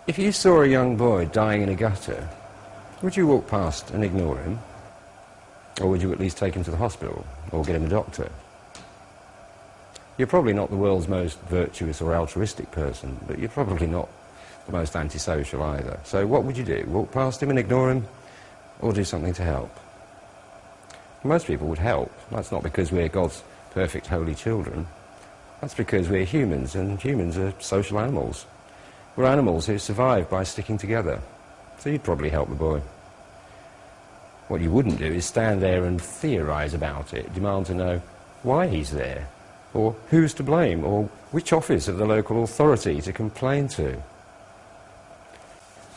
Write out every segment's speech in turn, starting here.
If you saw a young boy dying in a gutter, would you walk past and ignore him? Or would you at least take him to the hospital or get him a doctor? You're probably not the world's most virtuous or altruistic person, but you're probably not the most antisocial either. So what would you do? Walk past him and ignore him, or do something to help? Most people would help. That's not because we're God's perfect holy children. That's because we're humans, and humans are social animals. We're animals who survive by sticking together. So you'd probably help the boy. What you wouldn't do is stand there and theorise about it, demand to know why he's there, or who's to blame, or which office of the local authority to complain to.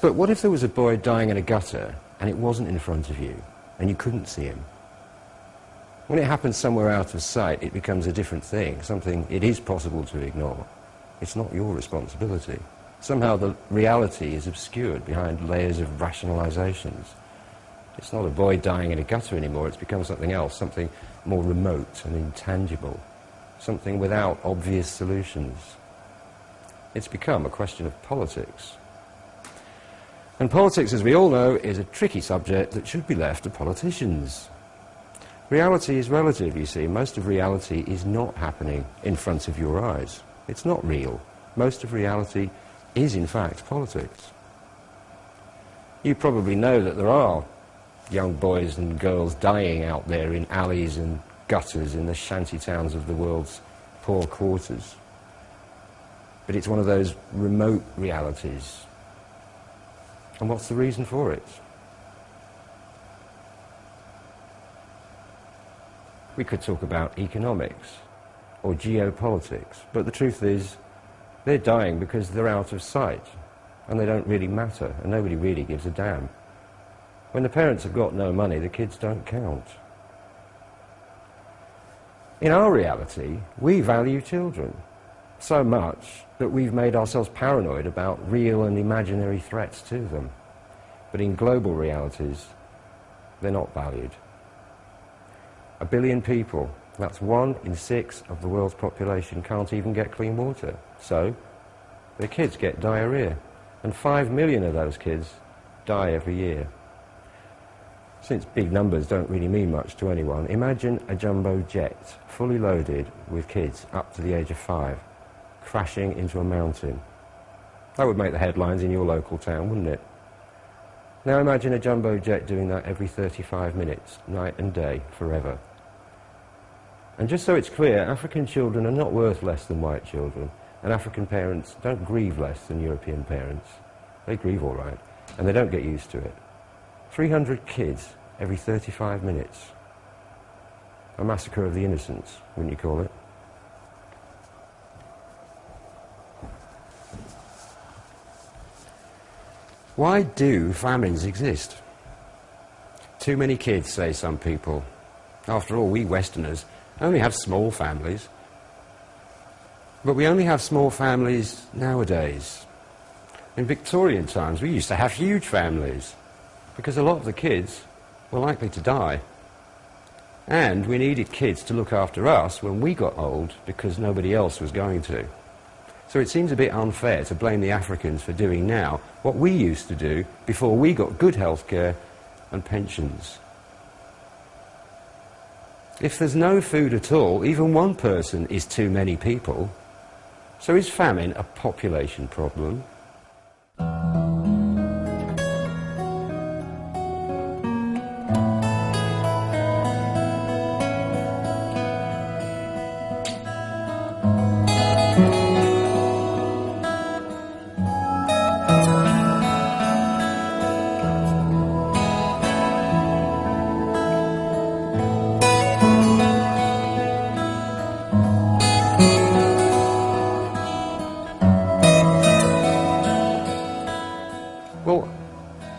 But what if there was a boy dying in a gutter and it wasn't in front of you and you couldn't see him? When it happens somewhere out of sight, it becomes a different thing, something it is possible to ignore. It's not your responsibility. Somehow the reality is obscured behind layers of rationalizations. It's not a boy dying in a gutter anymore, it's become something else, something more remote and intangible, something without obvious solutions. It's become a question of politics. And politics, as we all know, is a tricky subject that should be left to politicians. Reality is relative, you see. Most of reality is not happening in front of your eyes. It's not real. Most of reality is, in fact, politics. You probably know that there are young boys and girls dying out there in alleys and gutters in the shanty towns of the world's poor quarters. But it's one of those remote realities. And what's the reason for it? We could talk about economics or geopolitics, but the truth is they're dying because they're out of sight and they don't really matter and nobody really gives a damn. When the parents have got no money, the kids don't count. In our reality, we value children so much that we've made ourselves paranoid about real and imaginary threats to them. But in global realities, they're not valued. 1 billion people, that's 1 in 6 of the world's population, can't even get clean water. So, their kids get diarrhea, and 5 million of those kids die every year. Since big numbers don't really mean much to anyone, imagine a jumbo jet, fully loaded with kids up to the age of 5, crashing into a mountain. That would make the headlines in your local town, wouldn't it? Now imagine a jumbo jet doing that every 35 minutes, night and day, forever. And just so it's clear, African children are not worth less than white children, and African parents don't grieve less than European parents. They grieve all right, and they don't get used to it. 300 kids every 35 minutes. A massacre of the innocents, wouldn't you call it? Why do famines exist? Too many kids, say some people. After all, we Westerners only have small families. But we only have small families nowadays. In Victorian times, we used to have huge families, because a lot of the kids were likely to die. And we needed kids to look after us when we got old because nobody else was going to. So it seems a bit unfair to blame the Africans for doing now what we used to do before we got good health care and pensions. If there's no food at all, even one person is too many people. So is famine a population problem?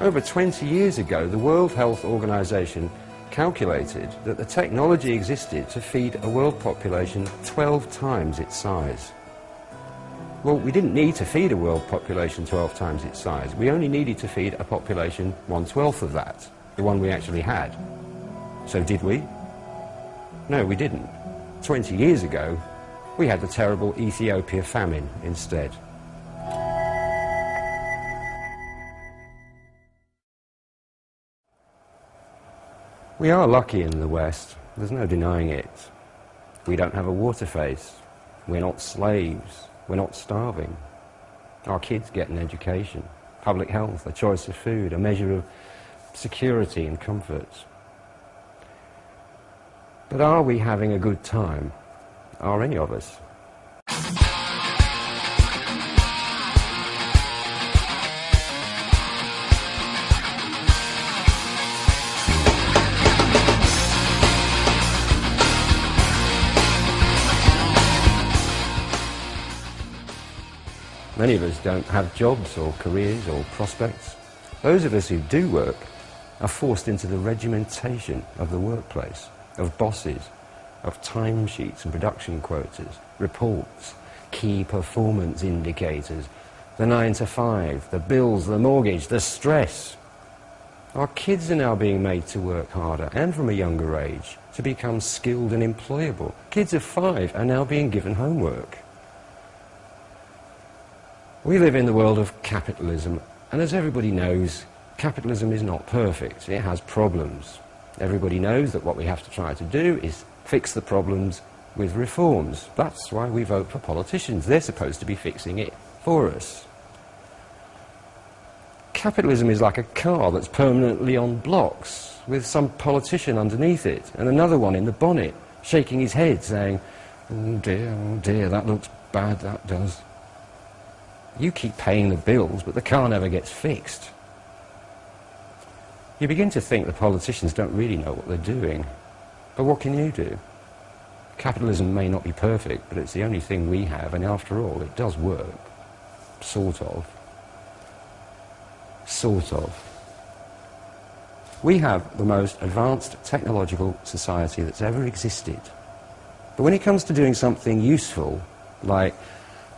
Over 20 years ago, the World Health Organization calculated that the technology existed to feed a world population 12 times its size. Well, we didn't need to feed a world population 12 times its size. We only needed to feed a population 1/12 of that, the one we actually had. So did we? No, we didn't. 20 years ago, we had the terrible Ethiopia famine instead. We are lucky in the West, there's no denying it. We don't have a water face, we're not slaves, we're not starving. Our kids get an education, public health, a choice of food, a measure of security and comfort. But are we having a good time? Are any of us? Many of us don't have jobs or careers or prospects. Those of us who do work are forced into the regimentation of the workplace, of bosses, of timesheets and production quotas, reports, key performance indicators, the 9 to 5, the bills, the mortgage, the stress. Our kids are now being made to work harder and from a younger age to become skilled and employable. Kids of 5 are now being given homework. We live in the world of capitalism, and as everybody knows, capitalism is not perfect. It has problems. Everybody knows that what we have to try to do is fix the problems with reforms. That's why we vote for politicians. They're supposed to be fixing it for us. Capitalism is like a car that's permanently on blocks, with some politician underneath it, and another one in the bonnet, shaking his head, saying, oh dear, that looks bad, that does. You keep paying the bills, but the car never gets fixed. You begin to think the politicians don't really know what they're doing. But what can you do? Capitalism may not be perfect, but it's the only thing we have, and after all, it does work. Sort of. Sort of. We have the most advanced technological society that's ever existed. But when it comes to doing something useful, like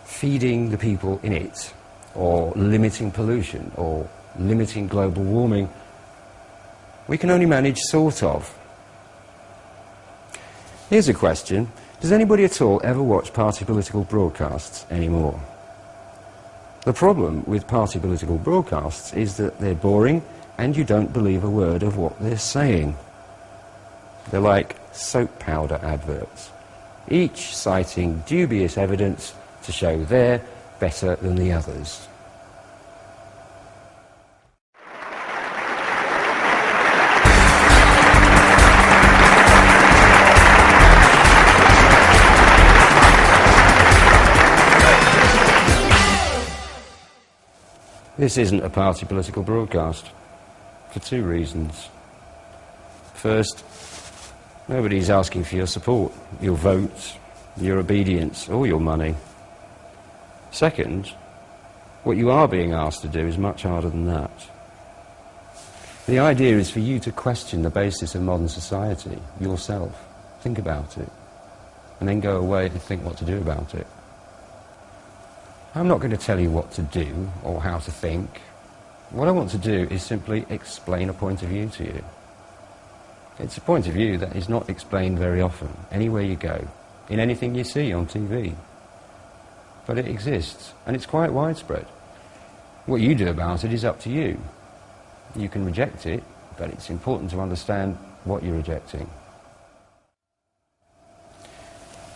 feeding the people in it, or limiting pollution, or limiting global warming, we can only manage sort of. Here's a question. Does anybody at all ever watch party political broadcasts anymore? The problem with party political broadcasts is that they're boring and you don't believe a word of what they're saying. They're like soap powder adverts, each citing dubious evidence to show they're better than the others. This isn't a party political broadcast, for 2 reasons. First, nobody's asking for your support, your vote, your obedience, or your money. Second, what you are being asked to do is much harder than that. The idea is for you to question the basis of modern society, yourself. Think about it, and then go away and think what to do about it. I'm not going to tell you what to do or how to think. What I want to do is simply explain a point of view to you. It's a point of view that is not explained very often, anywhere you go, in anything you see on TV. But it exists, and it's quite widespread. What you do about it is up to you. You can reject it, but it's important to understand what you're rejecting.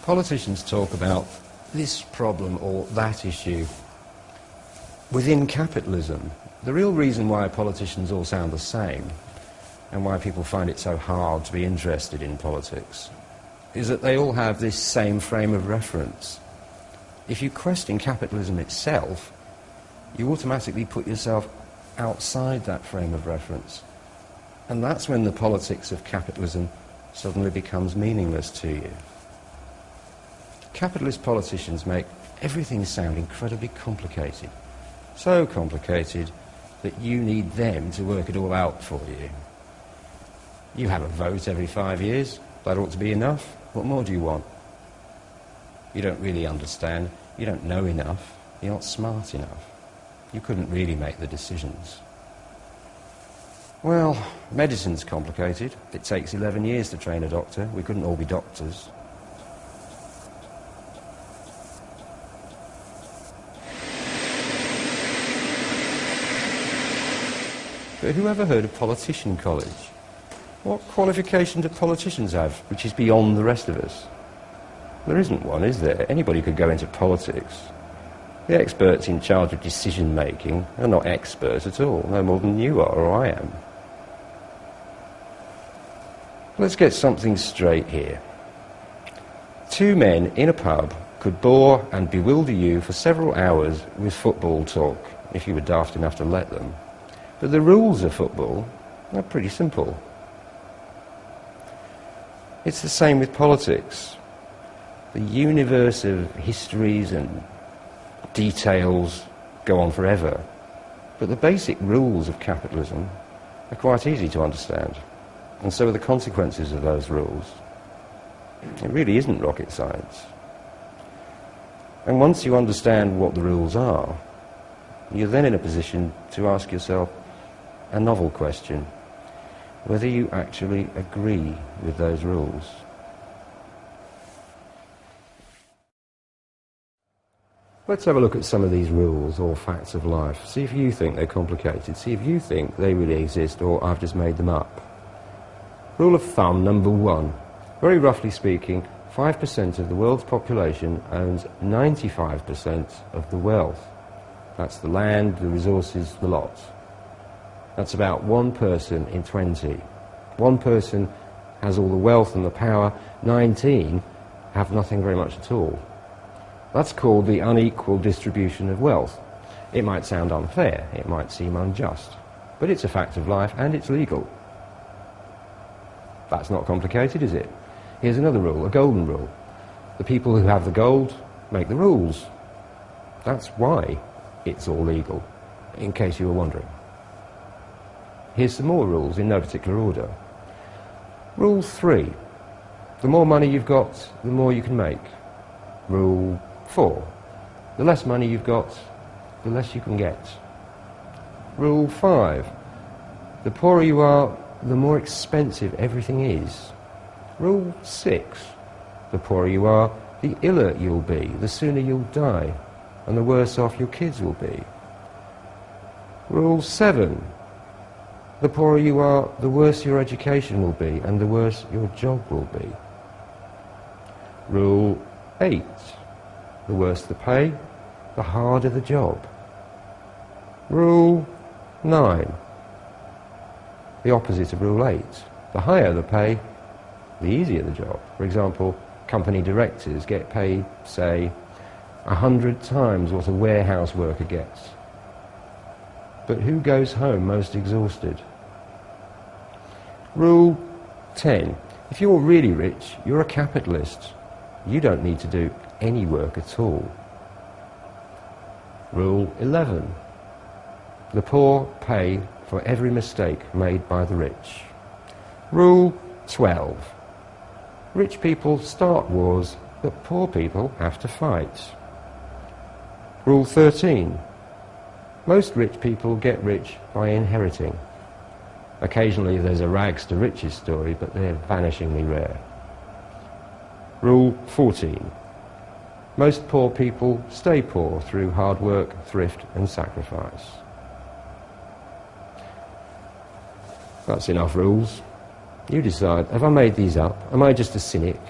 Politicians talk about this problem or that issue within capitalism. The real reason why politicians all sound the same, and why people find it so hard to be interested in politics, is that they all have this same frame of reference. If you question capitalism itself, you automatically put yourself outside that frame of reference. And that's when the politics of capitalism suddenly becomes meaningless to you. Capitalist politicians make everything sound incredibly complicated. So complicated that you need them to work it all out for you. You have a vote every 5 years. That ought to be enough. What more do you want? You don't really understand. You don't know enough. You're not smart enough. You couldn't really make the decisions. Well, medicine's complicated. It takes 11 years to train a doctor. We couldn't all be doctors. But who ever heard of Politician College? What qualification do politicians have which is beyond the rest of us? There isn't one, is there? Anybody could go into politics. The experts in charge of decision making are not experts at all, no more than you are or I am. Let's get something straight here. Two men in a pub could bore and bewilder you for several hours with football talk, if you were daft enough to let them. But the rules of football are pretty simple. It's the same with politics. The universe of histories and details go on forever. But the basic rules of capitalism are quite easy to understand. And so are the consequences of those rules. It really isn't rocket science. And once you understand what the rules are, you're then in a position to ask yourself a novel question: whether you actually agree with those rules. Let's have a look at some of these rules or facts of life. See if you think they're complicated. See if you think they really exist or I've just made them up. Rule of thumb number 1. Very roughly speaking, 5% of the world's population owns 95% of the wealth. That's the land, the resources, the lot. That's about 1 person in 20. 1 person has all the wealth and the power, 19 have nothing very much at all. That's called the unequal distribution of wealth. It might sound unfair, it might seem unjust, but it's a fact of life and it's legal. That's not complicated, is it? Here's another rule, a golden rule. The people who have the gold make the rules. That's why it's all legal, in case you were wondering. Here's some more rules in no particular order. Rule 3. The more money you've got, the more you can make. Rule 4. The less money you've got, the less you can get. Rule 5. The poorer you are, the more expensive everything is. Rule 6. The poorer you are, the iller you'll be, the sooner you'll die, and the worse off your kids will be. Rule 7. The poorer you are, the worse your education will be, and the worse your job will be. Rule 8. The worse the pay, the harder the job. Rule 9. The opposite of Rule 8. The higher the pay, the easier the job. For example, company directors get paid, say, 100 times what a warehouse worker gets. But who goes home most exhausted? Rule 10. If you're really rich, you're a capitalist. You don't need to do any work at all. Rule 11. The poor pay for every mistake made by the rich. Rule 12. Rich people start wars, but poor people have to fight. Rule 13. Most rich people get rich by inheriting. Occasionally there's a rags to riches story, but they're vanishingly rare. Rule 14. Most poor people stay poor through hard work, thrift and sacrifice. That's enough rules. You decide, have I made these up? Am I just a cynic?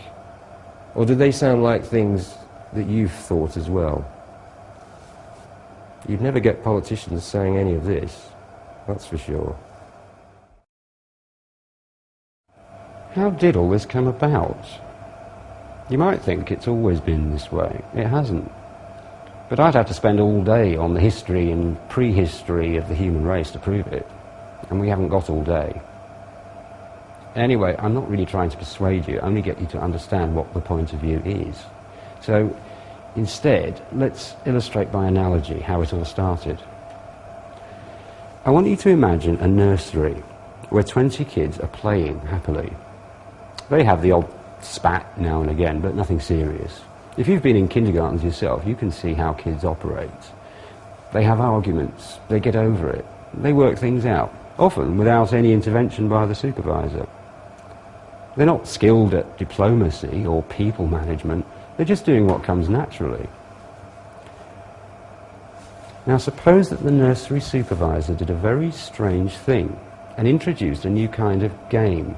Or do they sound like things that you've thought as well? You'd never get politicians saying any of this, that's for sure. How did all this come about? You might think it's always been this way. It hasn't. But I'd have to spend all day on the history and prehistory of the human race to prove it. And we haven't got all day. Anyway, I'm not really trying to persuade you, only get you to understand what the point of view is. So, instead, let's illustrate by analogy how it all started. I want you to imagine a nursery where 20 kids are playing happily. They have the odd spat now and again, but nothing serious. If you've been in kindergartens yourself, you can see how kids operate. They have arguments, they get over it, they work things out, often without any intervention by the supervisor. They're not skilled at diplomacy or people management, they're just doing what comes naturally. Now suppose that the nursery supervisor did a very strange thing and introduced a new kind of game,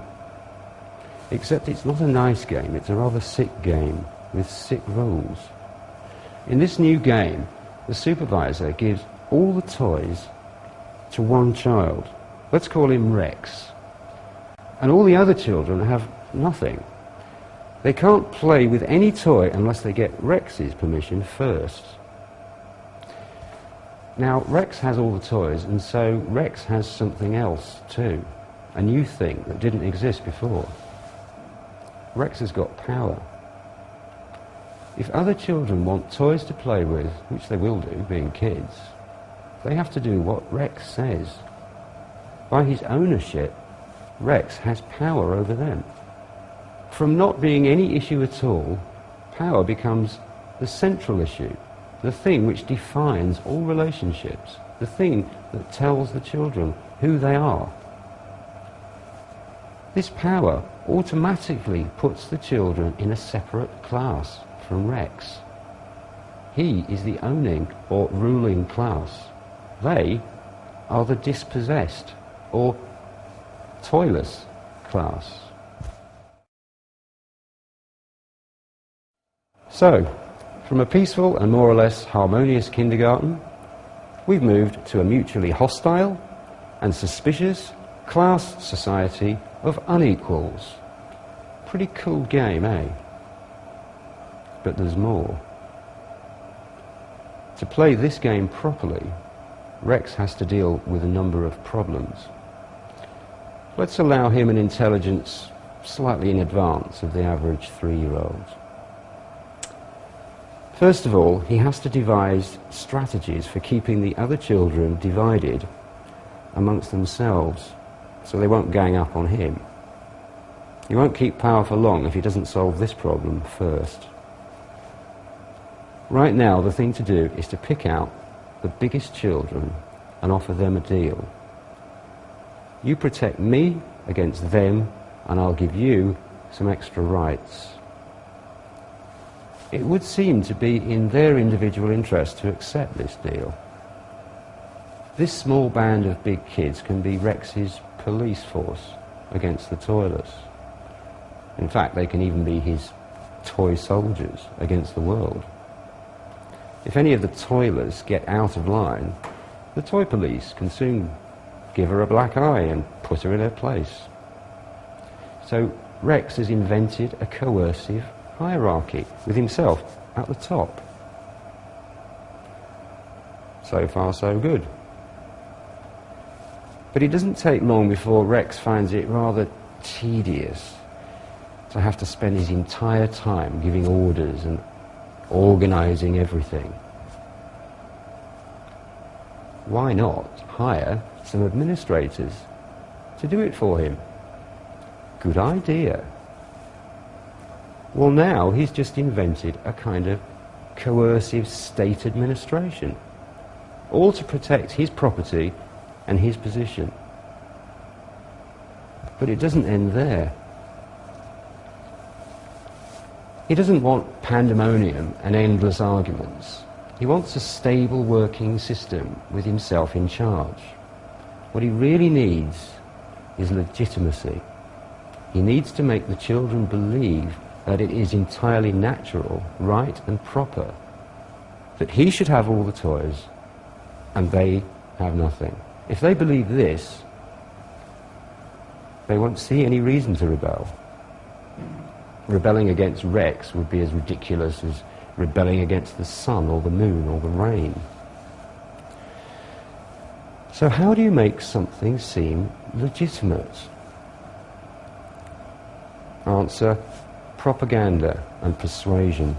Except it's not a nice game, it's a rather sick game with sick rules. In this new game, the supervisor gives all the toys to one child. Let's call him Rex. And all the other children have nothing. They can't play with any toy unless they get Rex's permission first. Now, Rex has all the toys, and so Rex has something else too, a new thing that didn't exist before. Rex has got power. If other children want toys to play with, which they will do, being kids, they have to do what Rex says. By his ownership, Rex has power over them. From not being any issue at all, power becomes the central issue, the thing which defines all relationships, the thing that tells the children who they are. This power automatically puts the children in a separate class from Rex. He is the owning or ruling class. They are the dispossessed or toyless class. So, from a peaceful and more or less harmonious kindergarten, we've moved to a mutually hostile and suspicious class society of unequals. Pretty cool game, eh? But there's more. To play this game properly, Rex has to deal with a number of problems. Let's allow him an intelligence slightly in advance of the average 3-year-old. First of all, he has to devise strategies for keeping the other children divided amongst themselves, so they won't gang up on him. He won't keep power for long if he doesn't solve this problem first. Right now, the thing to do is to pick out the biggest children and offer them a deal. You protect me against them, and I'll give you some extra rights. It would seem to be in their individual interest to accept this deal. This small band of big kids can be Rex's police force against the toyless. In fact, they can even be his toy soldiers against the world. If any of the toilers get out of line, the toy police can soon give her a black eye and put her in her place. So Rex has invented a coercive hierarchy with himself at the top. So far, so good. But it doesn't take long before Rex finds it rather tedious to have to spend his entire time giving orders and organising everything. Why not hire some administrators to do it for him? Good idea. Well, now he's just invented a kind of coercive state administration, all to protect his property and his position. But it doesn't end there. He doesn't want pandemonium and endless arguments. He wants a stable working system with himself in charge. What he really needs is legitimacy. He needs to make the children believe that it is entirely natural, right and proper, that he should have all the toys and they have nothing. If they believe this, they won't see any reason to rebel. Rebelling against Rex would be as ridiculous as rebelling against the sun or the moon or the rain. So how do you make something seem legitimate? Answer: propaganda and persuasion.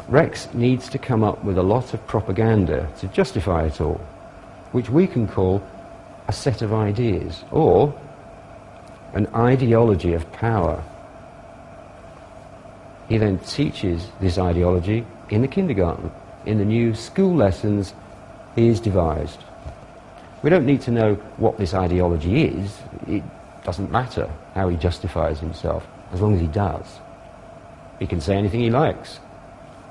Rex needs to come up with a lot of propaganda to justify it all, which we can call a set of ideas, or an ideology of power. He then teaches this ideology in the kindergarten, in the new school lessons he's devised. We don't need to know what this ideology is. It doesn't matter how he justifies himself, as long as he does. He can say anything he likes,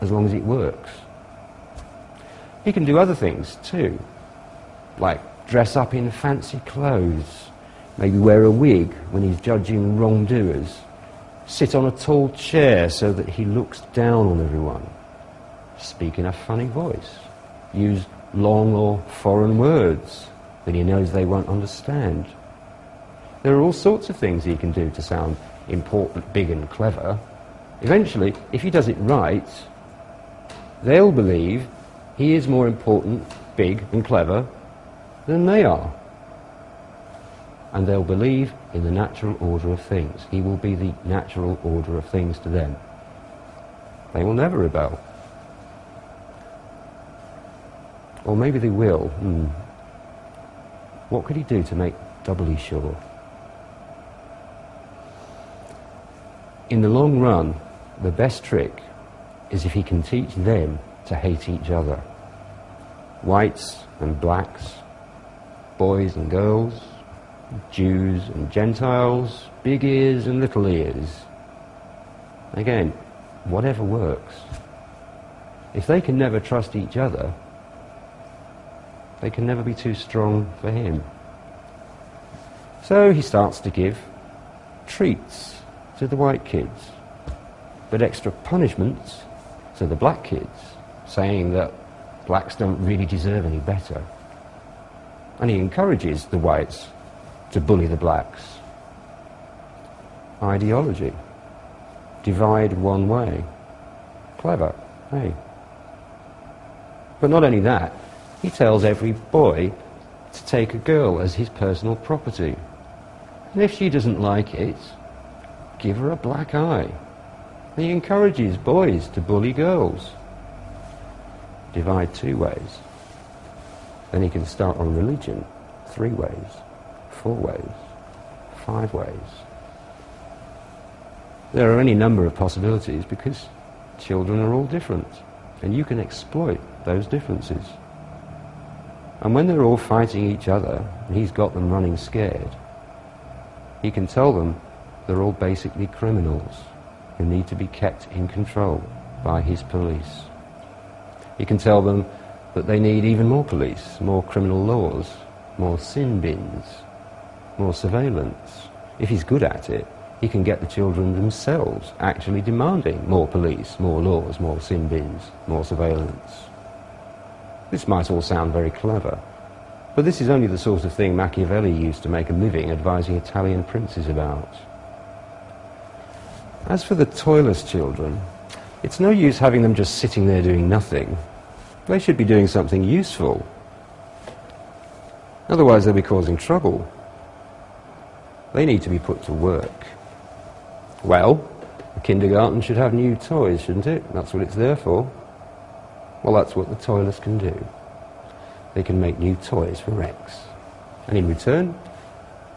as long as it works. He can do other things too, like dress up in fancy clothes, maybe wear a wig when he's judging wrongdoers, sit on a tall chair so that he looks down on everyone, speak in a funny voice, use long or foreign words that he knows they won't understand. There are all sorts of things he can do to sound important, big and clever. Eventually, if he does it right, they'll believe he is more important, big and clever than they are. And they'll believe in the natural order of things. He will be the natural order of things to them. They will never rebel. Or maybe they will. What could he do to make doubly sure? In the long run, the best trick is if he can teach them to hate each other. Whites and blacks, boys and girls, Jews and Gentiles, big ears and little ears. Again, whatever works. If they can never trust each other, they can never be too strong for him. So he starts to give treats to the white kids, but extra punishments to the black kids, saying that blacks don't really deserve any better. And he encourages the whites to bully the blacks. Ideology. Divide one way. Clever, hey? But not only that, he tells every boy to take a girl as his personal property. And if she doesn't like it, give her a black eye. He encourages boys to bully girls. Divide 2 ways. Then he can start on religion 3 ways, 4 ways, 5 ways. There are any number of possibilities because children are all different, and you can exploit those differences. And when they're all fighting each other, and he's got them running scared, he can tell them they're all basically criminals who need to be kept in control by his police. He can tell them that they need even more police, more criminal laws, more sin bins, more surveillance. If he's good at it, he can get the children themselves actually demanding more police, more laws, more sin bins, more surveillance. This might all sound very clever, but this is only the sort of thing Machiavelli used to make a living advising Italian princes about. As for the toyless children, it's no use having them just sitting there doing nothing. They should be doing something useful. Otherwise they'll be causing trouble. They need to be put to work. Well, a kindergarten should have new toys, shouldn't it? That's what it's there for. Well, that's what the toyless can do. They can make new toys for Rex. And in return,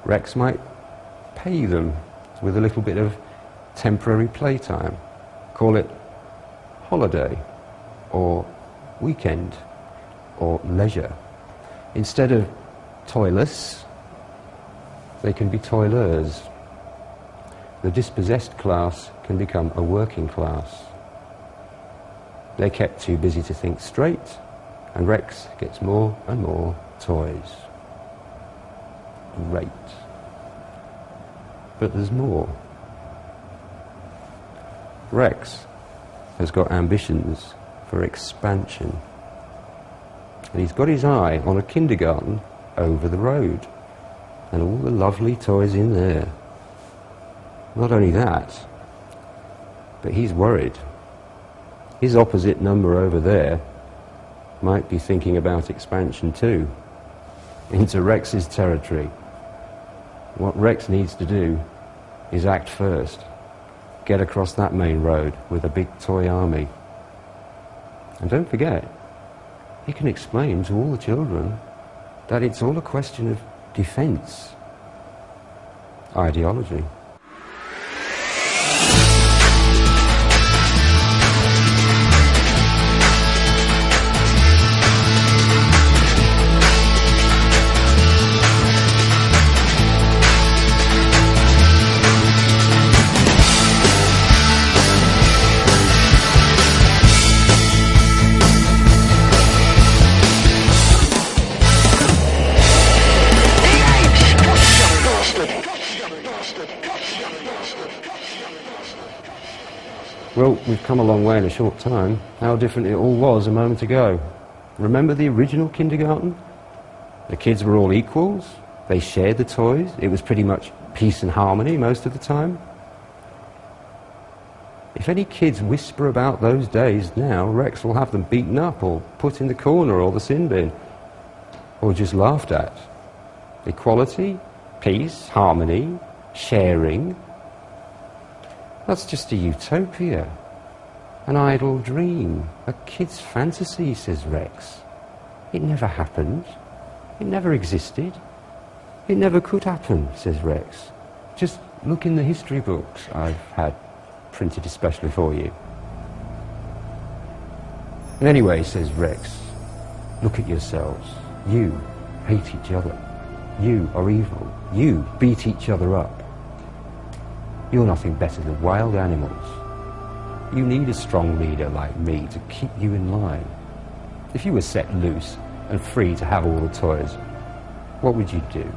Rex might pay them with a little bit of temporary playtime. Call it holiday, or weekend, or leisure. Instead of toyless, they can be toilers. The dispossessed class can become a working class. They're kept too busy to think straight, and Rex gets more and more toys. Great. But there's more. Rex has got ambitions for expansion. And he's got his eye on a kindergarten over the road, and all the lovely toys in there. Not only that, but he's worried. His opposite number over there might be thinking about expansion too, into Rex's territory. What Rex needs to do is act first. Get across that main road with a big toy army. And don't forget, he can explain to all the children that it's all a question of defense. Ideology. we've come a long way in a short time. How different it all was a moment ago. Remember the original kindergarten? The kids were all equals. They shared the toys. It was pretty much peace and harmony most of the time. If any kids whisper about those days now, Rex will have them beaten up or put in the corner or the sin bin, or just laughed at. Equality, peace, harmony, sharing. That's just a utopia, an idle dream, a kid's fantasy, says Rex. It never happened. It never existed. It never could happen, says Rex. Just look in the history books I've had printed especially for you. And anyway, says Rex, look at yourselves. You hate each other. You are evil. You beat each other up. You're nothing better than wild animals. You need a strong leader like me to keep you in line. If you were set loose and free to have all the toys, what would you do?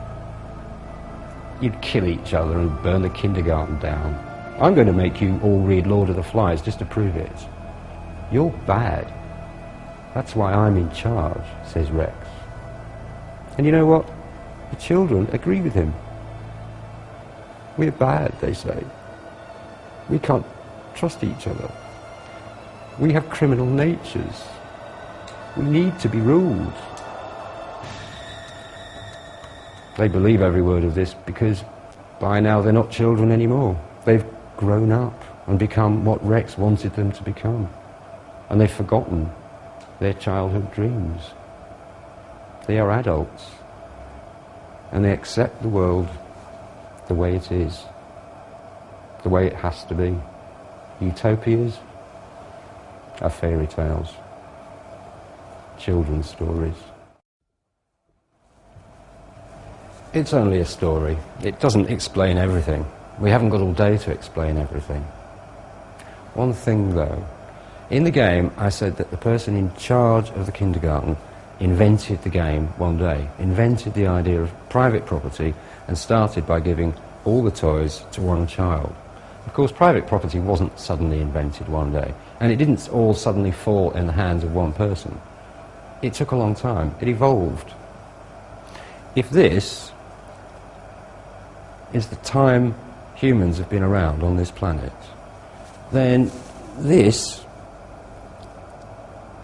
You'd kill each other and burn the kindergarten down. I'm going to make you all read Lord of the Flies just to prove it. You're bad. That's why I'm in charge, says Rex. And you know what? The children agree with him. We're bad, they say. We can't trust each other. We have criminal natures. We need to be ruled. They believe every word of this because by now they're not children anymore. They've grown up and become what Rex wanted them to become. And they've forgotten their childhood dreams. They are adults. And they accept the world the way it is, the way it has to be. Utopias are fairy tales, children's stories. It's only a story. It doesn't explain everything. We haven't got all day to explain everything. One thing though, in the game I said that the person in charge of the kindergarten invented the game one day, invented the idea of private property and started by giving all the toys to one child. Of course, private property wasn't suddenly invented one day, and it didn't all suddenly fall in the hands of one person. It took a long time. It evolved. If this is the time humans have been around on this planet, then this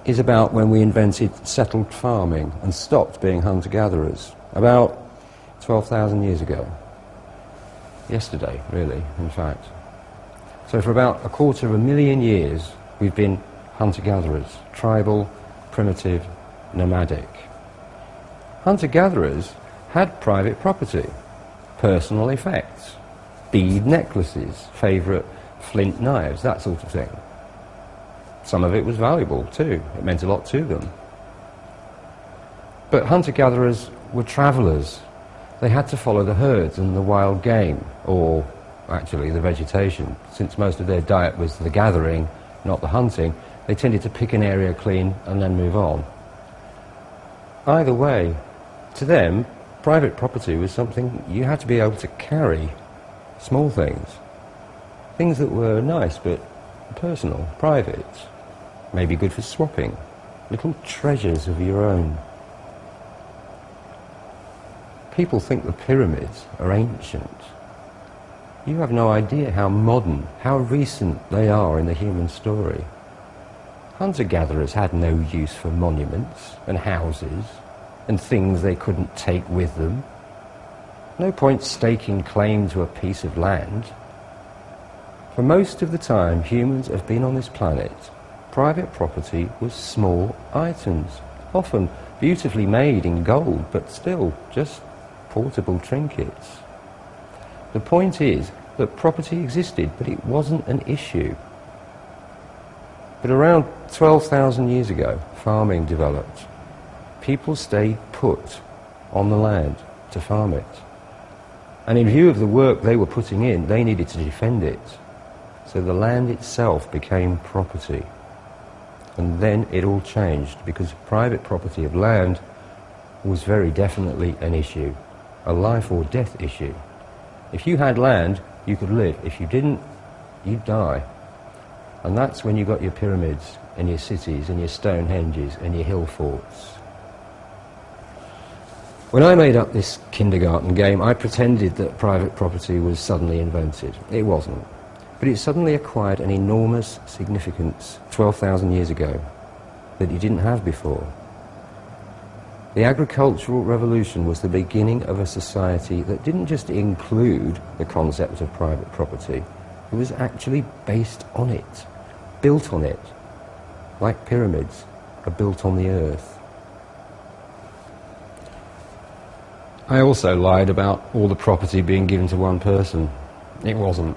is about when we invented settled farming and stopped being hunter-gatherers, about 12,000 years ago. Yesterday, really, in fact. So for about 250,000 years, we've been hunter-gatherers, tribal, primitive, nomadic. Hunter-gatherers had private property, personal effects, bead necklaces, favourite flint knives, that sort of thing. Some of it was valuable too, it meant a lot to them. But hunter-gatherers were travellers. They had to follow the herds and the wild game, or actually the vegetation. Since most of their diet was the gathering, not the hunting, they tended to pick an area clean and then move on. Either way, to them, private property was something you had to be able to carry. Small things. Things that were nice but personal, private. Maybe good for swapping. Little treasures of your own. People think the pyramids are ancient. You have no idea how modern, how recent they are in the human story. Hunter-gatherers had no use for monuments and houses and things they couldn't take with them. No point staking claim to a piece of land. For most of the time humans have been on this planet, private property was small items, often beautifully made in gold, but still just portable trinkets. The point is that property existed, but it wasn't an issue. But around 12,000 years ago, farming developed. People stayed put on the land to farm it. And in view of the work they were putting in, they needed to defend it. So the land itself became property. And then it all changed, because private property of land was very definitely an issue, a life or death issue. If you had land, you could live. If you didn't, you'd die. And that's when you got your pyramids and your cities and your Stonehenges and your hill forts. When I made up this kindergarten game, I pretended that private property was suddenly invented. It wasn't. But it suddenly acquired an enormous significance 12,000 years ago that it didn't have before. The agricultural revolution was the beginning of a society that didn't just include the concept of private property, it was actually based on it, built on it, like pyramids are built on the earth. I also lied about all the property being given to one person. It wasn't.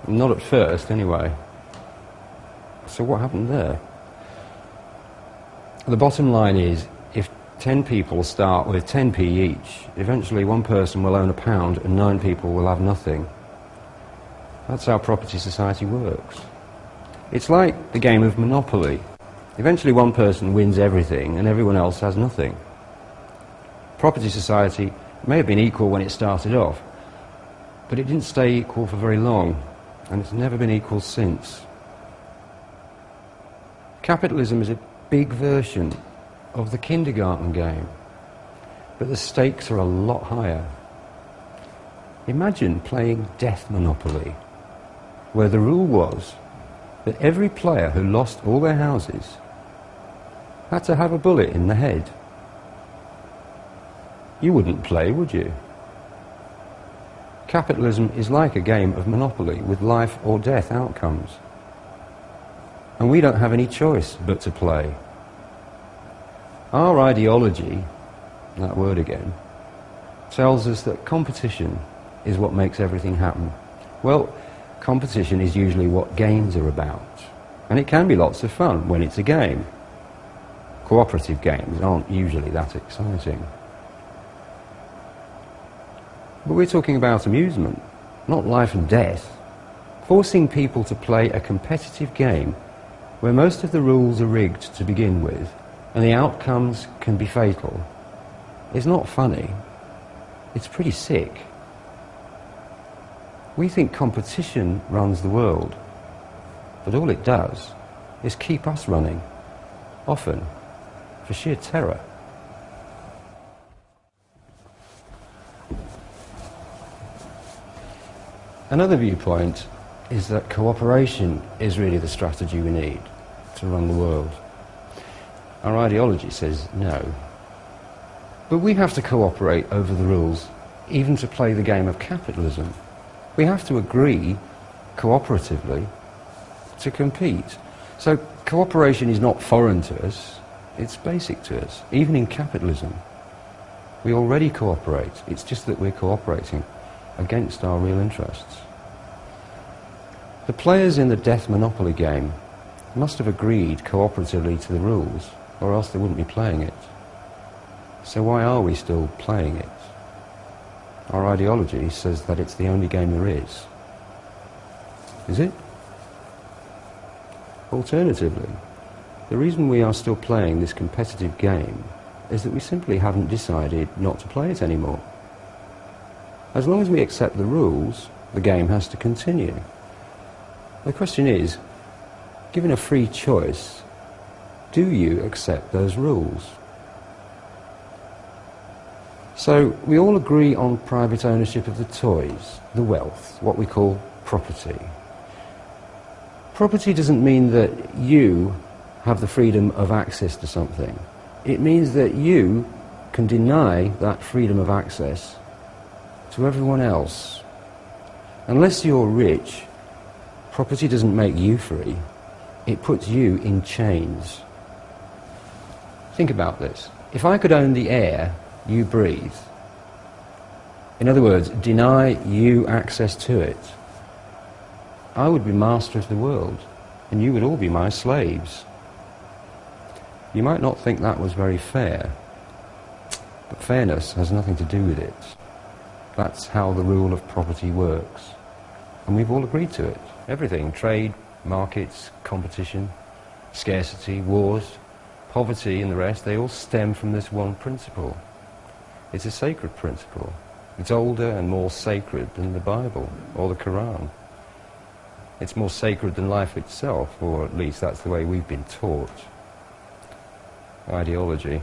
Not at first, anyway. So what happened there? The bottom line is, if 10 people start with 10p each, eventually one person will own £1 and 9 people will have nothing. That's how property society works. It's like the game of Monopoly. Eventually one person wins everything and everyone else has nothing. Property society may have been equal when it started off, but it didn't stay equal for very long, and it's never been equal since. Capitalism is a big version of the kindergarten game, but the stakes are a lot higher. Imagine playing Death Monopoly, where the rule was that every player who lost all their houses had to have a bullet in the head. You wouldn't play, would you? Capitalism is like a game of Monopoly with life or death outcomes. And we don't have any choice but to play. Our ideology, that word again, tells us that competition is what makes everything happen. Well, competition is usually what games are about. And it can be lots of fun when it's a game. Cooperative games aren't usually that exciting. But we're talking about amusement, not life and death. Forcing people to play a competitive game where most of the rules are rigged to begin with and the outcomes can be fatal is not funny. It's pretty sick. We think competition runs the world, but all it does is keep us running, often for sheer terror. Another viewpoint is that cooperation is really the strategy we need to run the world. Our ideology says no. But we have to cooperate over the rules, even to play the game of capitalism. We have to agree, cooperatively, to compete. So cooperation is not foreign to us, it's basic to us, even in capitalism. We already cooperate, it's just that we're cooperating against our real interests. The players in the Death Monopoly game must have agreed cooperatively to the rules, or else they wouldn't be playing it. So why are we still playing it? Our ideology says that it's the only game there is. Is it? Alternatively, the reason we are still playing this competitive game is that we simply haven't decided not to play it anymore. As long as we accept the rules, the game has to continue. The question is, given a free choice, do you accept those rules? So we all agree on private ownership of the toys, the wealth, what we call property. Property doesn't mean that you have the freedom of access to something. It means that you can deny that freedom of access to everyone else. Unless you're rich, property doesn't make you free. It puts you in chains. Think about this. If I could own the air you breathe, in other words, deny you access to it, I would be master of the world, and you would all be my slaves. You might not think that was very fair, but fairness has nothing to do with it. That's how the rule of property works, and we've all agreed to it. Everything, trade, markets, competition, scarcity, wars, poverty and the rest, they all stem from this one principle. It's a sacred principle. It's older and more sacred than the Bible or the Quran. It's more sacred than life itself, or at least that's the way we've been taught. Ideology.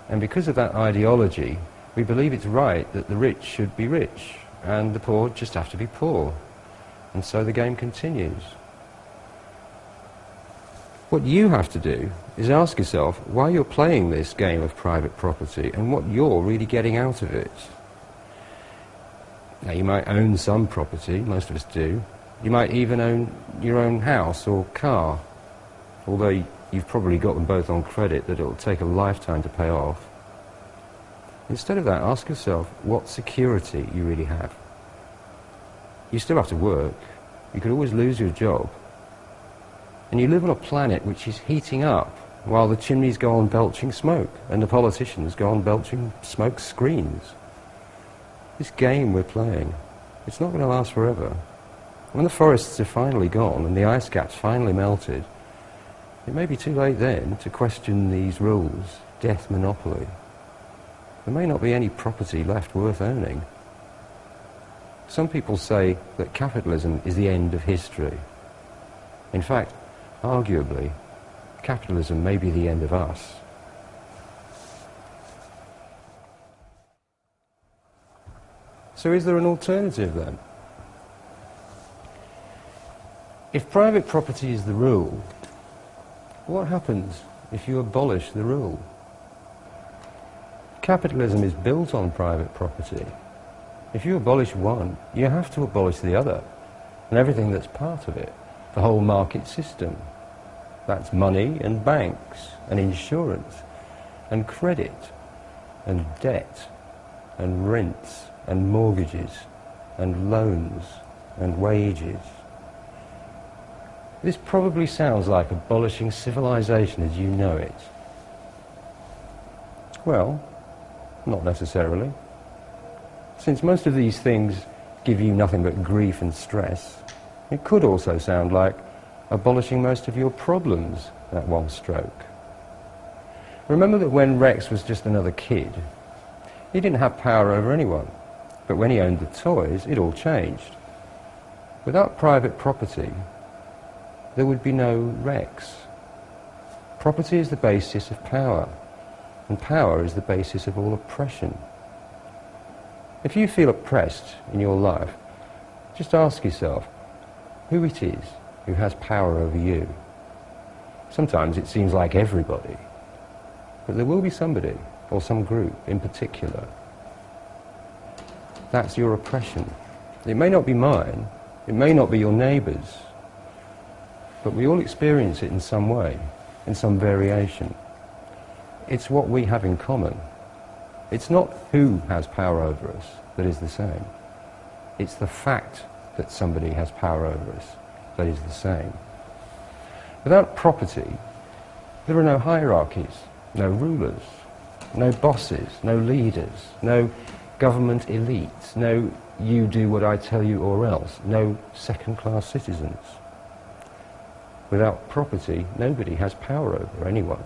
And because of that ideology, we believe it's right that the rich should be rich, and the poor just have to be poor. And so the game continues. What you have to do is ask yourself why you're playing this game of private property and what you're really getting out of it. Now, you might own some property, most of us do. You might even own your own house or car, although you've probably got them both on credit that it'll take a lifetime to pay off. Instead of that, ask yourself what security you really have. You still have to work. You could always lose your job. And you live on a planet which is heating up while the chimneys go on belching smoke and the politicians go on belching smoke screens. This game we're playing, it's not going to last forever. When the forests are finally gone and the ice caps finally melted, it may be too late then to question these rules, death monopoly. There may not be any property left worth owning. Some people say that capitalism is the end of history. In fact, arguably, capitalism may be the end of us. So is there an alternative then? If private property is the rule, what happens if you abolish the rule? Capitalism is built on private property. If you abolish one, you have to abolish the other, and everything that's part of it, the whole market system. That's money and banks and insurance and credit and debt and rents and mortgages and loans and wages. This probably sounds like abolishing civilization as you know it. Well, not necessarily. Since most of these things give you nothing but grief and stress, it could also sound like abolishing most of your problems at one stroke. Remember that when Rex was just another kid, he didn't have power over anyone. But when he owned the toys, it all changed. Without private property, there would be no Rex. Property is the basis of power, and power is the basis of all oppression. If you feel oppressed in your life, just ask yourself who it is who has power over you. Sometimes it seems like everybody, but there will be somebody, or some group in particular. That's your oppression. It may not be mine, it may not be your neighbour's, but we all experience it in some way, in some variation. It's what we have in common. It's not who has power over us that is the same. It's the fact that somebody has power over us that is the same. Without property, there are no hierarchies, no rulers, no bosses, no leaders, no government elites, no you do what I tell you or else, no second-class citizens. Without property, nobody has power over anyone.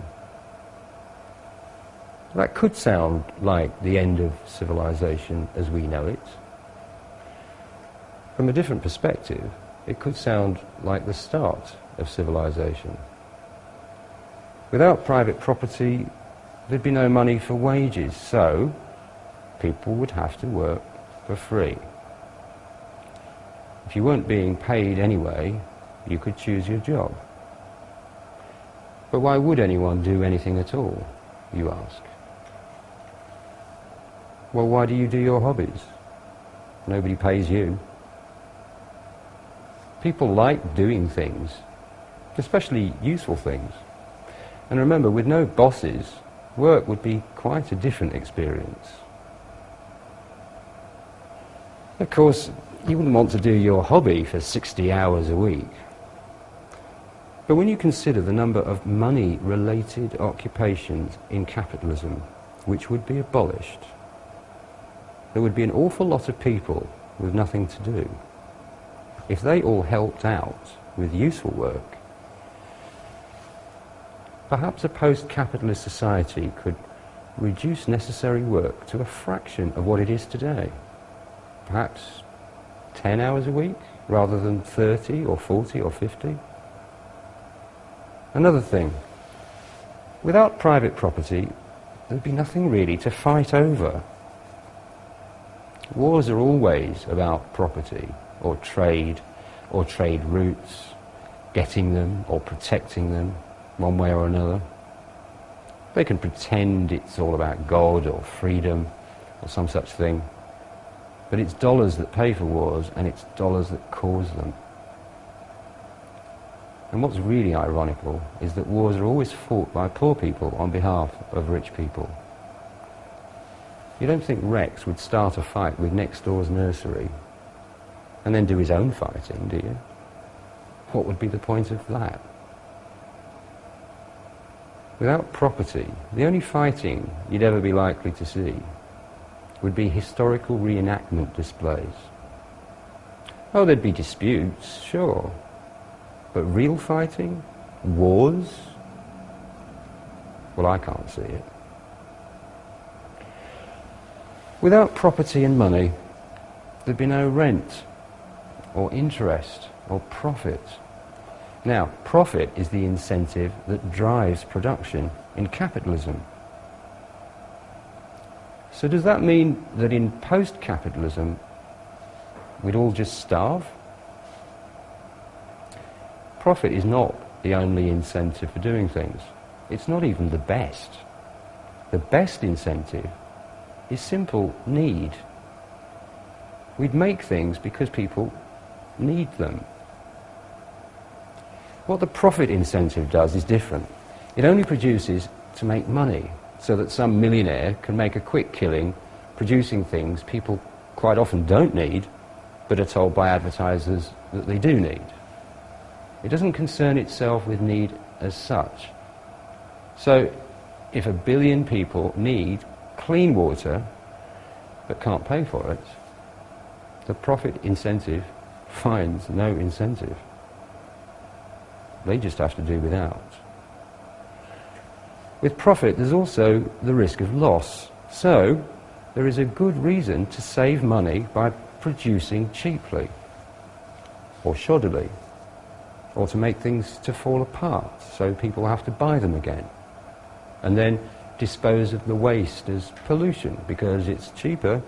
That could sound like the end of civilization as we know it. From a different perspective, it could sound like the start of civilization. Without private property, there'd be no money for wages, so people would have to work for free. If you weren't being paid anyway, you could choose your job. But why would anyone do anything at all, you ask? Well, why do you do your hobbies? Nobody pays you. People like doing things, especially useful things. And remember, with no bosses, work would be quite a different experience. Of course, you wouldn't want to do your hobby for 60 hours a week. But when you consider the number of money-related occupations in capitalism which would be abolished, there would be an awful lot of people with nothing to do. If they all helped out with useful work, perhaps a post-capitalist society could reduce necessary work to a fraction of what it is today. Perhaps 10 hours a week, rather than 30 or 40 or 50? Another thing, without private property, there'd be nothing really to fight over. Wars are always about property, or trade routes, getting them or protecting them, one way or another. They can pretend it's all about God or freedom or some such thing, but it's dollars that pay for wars and it's dollars that cause them. And what's really ironical is that wars are always fought by poor people on behalf of rich people. You don't think Rex would start a fight with next door's nursery and then do his own fighting, do you? What would be the point of that? Without property, the only fighting you'd ever be likely to see would be historical reenactment displays. Oh, there'd be disputes, sure. But real fighting? Wars? Well, I can't see it. Without property and money, there'd be no rent, or interest, or profit. Now, profit is the incentive that drives production in capitalism. So does that mean that in post-capitalism we'd all just starve? Profit is not the only incentive for doing things. It's not even the best. The best incentive is simple need. We'd make things because people need them. What the profit incentive does is different. It only produces to make money, so that some millionaire can make a quick killing producing things people quite often don't need, but are told by advertisers that they do need. It doesn't concern itself with need as such. So, if 1 billion people need clean water, but can't pay for it, the profit incentive finds no incentive. They just have to do without. With profit, there's also the risk of loss. So, there is a good reason to save money by producing cheaply, or shoddily, or to make things to fall apart, so people have to buy them again, and then dispose of the waste as pollution, because it's cheaper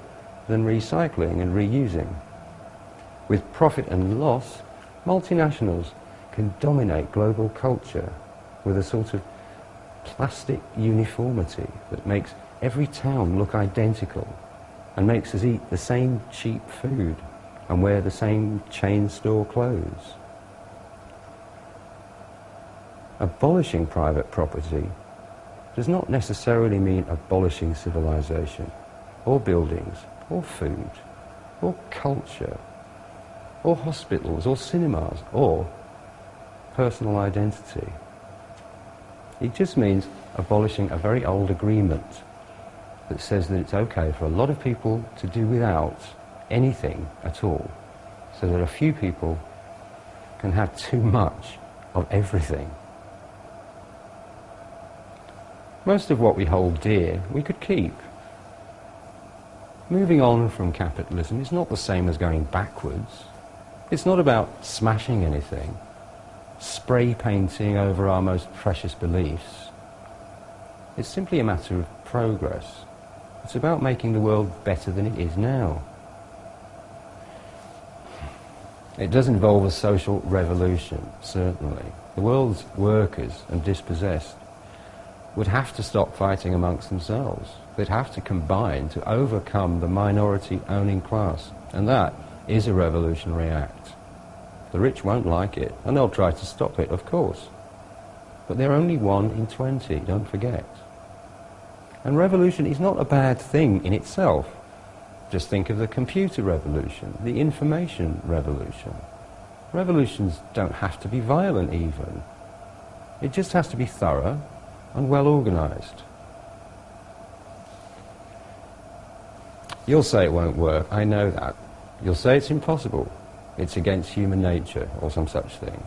than recycling and reusing. With profit and loss, multinationals can dominate global culture with a sort of plastic uniformity that makes every town look identical and makes us eat the same cheap food and wear the same chain store clothes. Abolishing private property does not necessarily mean abolishing civilization, or buildings, or food, or culture, or hospitals, or cinemas, or personal identity. It just means abolishing a very old agreement that says that it's okay for a lot of people to do without anything at all, so that a few people can have too much of everything. Most of what we hold dear, we could keep. Moving on from capitalism is not the same as going backwards. It's not about smashing anything, spray painting over our most precious beliefs. It's simply a matter of progress. It's about making the world better than it is now. It does involve a social revolution, certainly. The world's workers and dispossessed would have to stop fighting amongst themselves. They'd have to combine to overcome the minority owning class. And that is a revolutionary act. The rich won't like it, and they'll try to stop it, of course. But they're only 1 in 20, don't forget. And revolution is not a bad thing in itself. Just think of the computer revolution, the information revolution. Revolutions don't have to be violent even. It just has to be thorough and well organised. You'll say it won't work, I know that. You'll say it's impossible. It's against human nature, or some such thing.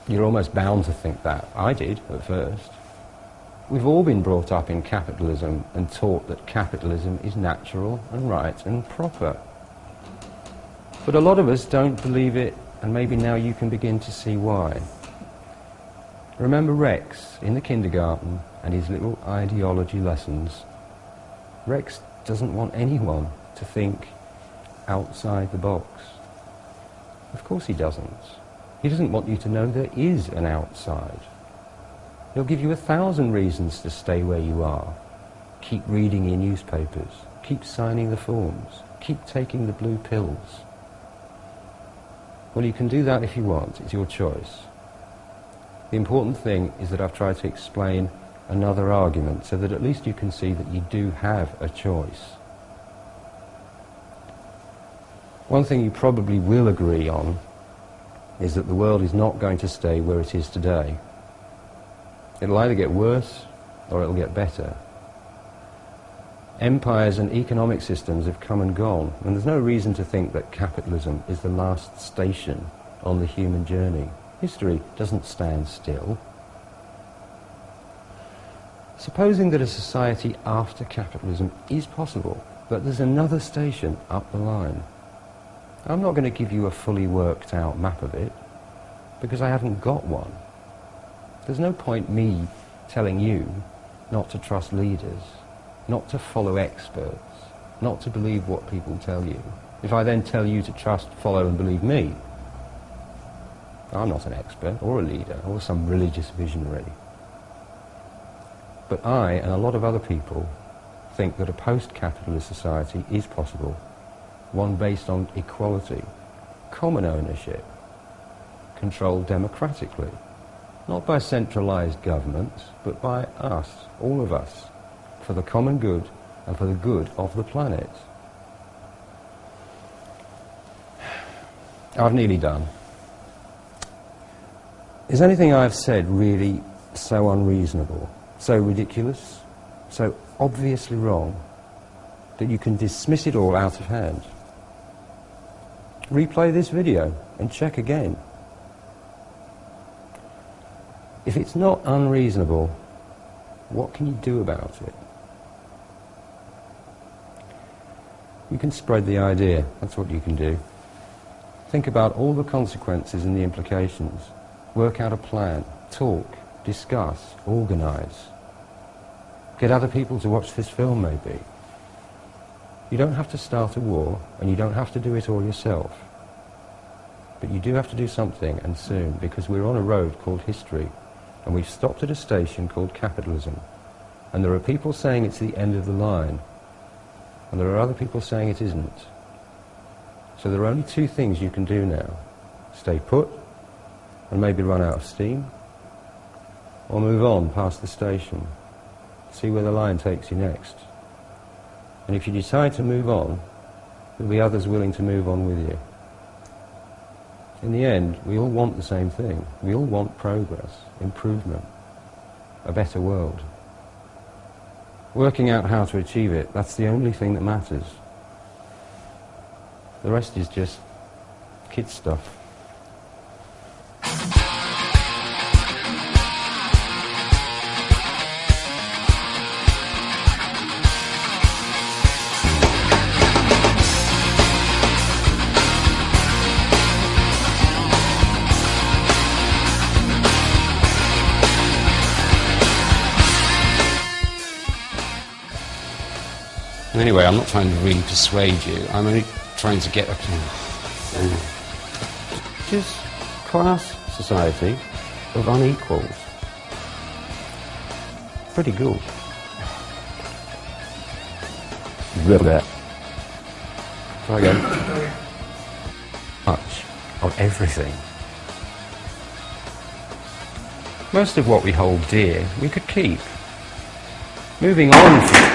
You're almost bound to think that. I did, at first. We've all been brought up in capitalism and taught that capitalism is natural and right and proper. But a lot of us don't believe it, and maybe now you can begin to see why. Remember Rex in the kindergarten and his little ideology lessons. Rex doesn't want anyone to think outside the box. Of course he doesn't. He doesn't want you to know there is an outside. He'll give you 1,000 reasons to stay where you are. Keep reading your newspapers. Keep signing the forms. Keep taking the blue pills. Well, you can do that if you want. It's your choice. The important thing is that I've tried to explain another argument so that at least you can see that you do have a choice. One thing you probably will agree on is that the world is not going to stay where it is today. It'll either get worse or it'll get better. Empires and economic systems have come and gone, and there's no reason to think that capitalism is the last station on the human journey. History doesn't stand still. Supposing that a society after capitalism is possible, but there's another station up the line. I'm not going to give you a fully worked out map of it, because I haven't got one. There's no point me telling you not to trust leaders, not to follow experts, not to believe what people tell you. If I then tell you to trust, follow and believe me, I'm not an expert or a leader or some religious visionary. But I and a lot of other people think that a post-capitalist society is possible, one based on equality, common ownership, controlled democratically, not by centralized governments, but by us, all of us, for the common good and for the good of the planet. I've nearly done. Is anything I've said really so unreasonable, so ridiculous, so obviously wrong, that you can dismiss it all out of hand? Replay this video and check again. If it's not unreasonable, what can you do about it? You can spread the idea. That's what you can do. Think about all the consequences and the implications. Work out a plan. Talk. Discuss. Organize. Get other people to watch this film, maybe. You don't have to start a war, and you don't have to do it all yourself. But you do have to do something, and soon, because we're on a road called history, and we've stopped at a station called capitalism. And there are people saying it's the end of the line, and there are other people saying it isn't. So there are only two things you can do now. Stay put, and maybe run out of steam, or move on past the station, see where the line takes you next. And if you decide to move on, there'll be others willing to move on with you. In the end, we all want the same thing. We all want progress, improvement, a better world. Working out how to achieve it, that's the only thing that matters. The rest is just kid stuff. Anyway, I'm not trying to really persuade you. I'm only trying to get a just class society of unequals. Pretty cool. Try again. Much of everything. Most of what we hold dear, we could keep. Moving on.